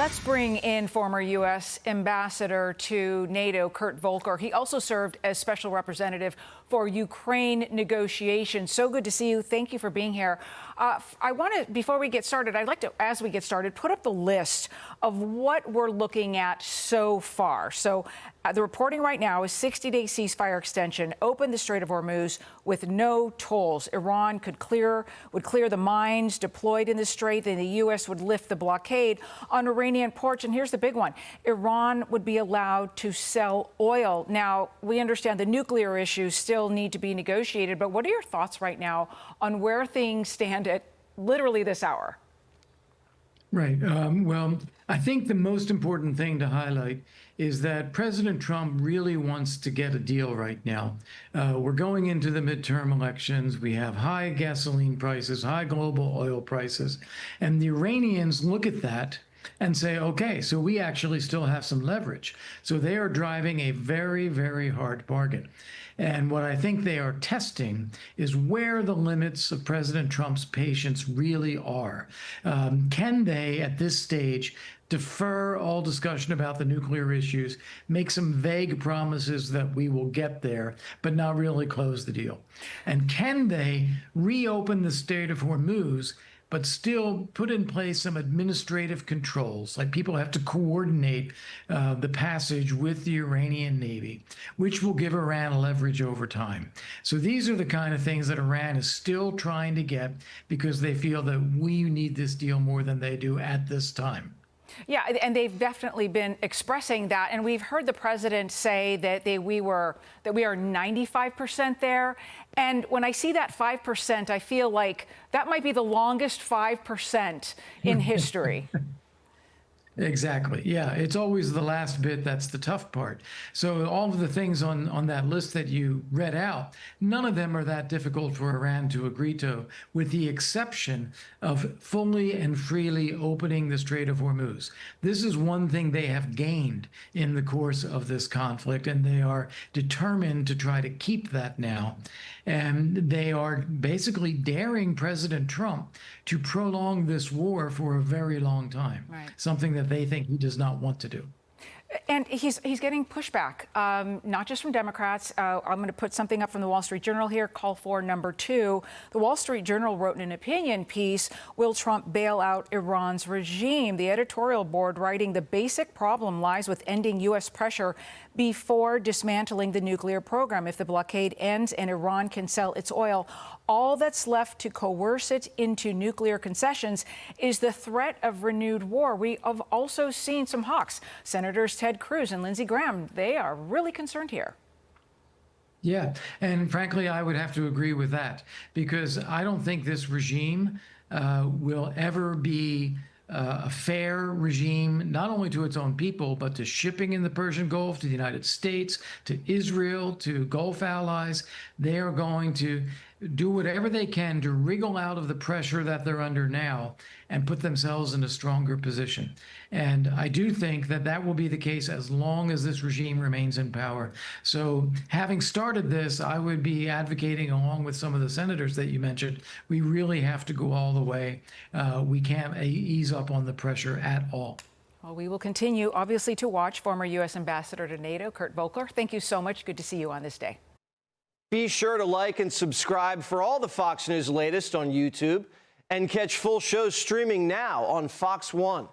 Let's bring in former U.S. Ambassador to NATO, Kurt Volker. He also served as special representative for Ukraine negotiations. So good to see you. Thank you for being here. I want to, before we get started, I'd like to, as we get started, put up the list of what we're looking at so far. So the reporting right now is 60-day ceasefire extension, open the Strait of Hormuz with no tolls. Iran would clear the mines deployed in the strait, and the U.S. would lift the blockade on Iranian ports. And here's the big one. Iran would be allowed to sell oil. Now, we understand the nuclear issues still need to be negotiated, but what are your thoughts right now on where things stand at literally this hour? Right. Well, I think the most important thing to highlight is that President Trump really wants to get a deal right now. We're going into the midterm elections. We have high gasoline prices, high global oil prices, and the Iranians look at that and say, okay, so we actually still have some leverage. So they are driving a very, very hard bargain. And what I think they are testing is where the limits of President Trump's patience really are. Can they, at this stage, defer all discussion about the nuclear issues, make some vague promises that we will get there, but not really close the deal? And can they reopen the Strait of Hormuz, but still put in place some administrative controls, like people have to coordinate the passage with the Iranian Navy, which will give Iran leverage over time. So these are the kind of things that Iran is still trying to get because they feel that we need this deal more than they do at this time. Yeah, and they've definitely been expressing that. And we've heard the president say that we are 95% there. And when I see that 5%, I feel like that might be the longest 5% in history. Exactly. Yeah, it's always the last bit that's the tough part. So all of the things on that list that you read out, none of them are that difficult for Iran to agree to, with the exception of fully and freely opening the Strait of Hormuz. This is one thing they have gained in the course of this conflict, and they are determined to try to keep that now. And they are basically daring President Trump to prolong this war for a very long time, right. Something that they think he does not want to do. And he's getting pushback, not just from Democrats. I'm going to put something up from the Wall Street Journal here, call for number 2. The Wall Street Journal wrote in an opinion piece, will Trump bail out Iran's regime? The editorial board writing, the basic problem lies with ending U.S. pressure before dismantling the nuclear program. If the blockade ends and Iran can sell its oil, all that's left to coerce it into nuclear concessions is the threat of renewed war. We have also seen some hawks. Senators Ted Cruz and Lindsey Graham, they are really concerned here. Yeah, and frankly, I would have to agree with that, because I don't think this regime will ever be a fair regime, not only to its own people, but to shipping in the Persian Gulf, to the United States, to Israel, to Gulf allies. They are going to do whatever they can to wriggle out of the pressure that they're under now and put themselves in a stronger position. And I do think that that will be the case as long as this regime remains in power. So having started this, I would be advocating, along with some of the senators that you mentioned, we really have to go all the way. We can't ease up on the pressure at all. Well, we will continue, obviously, to watch. Former U.S. Ambassador to NATO, Kurt Volker, thank you so much. Good to see you on this day. Be sure to like and subscribe for all the Fox News latest on YouTube, and catch full shows streaming now on Fox One.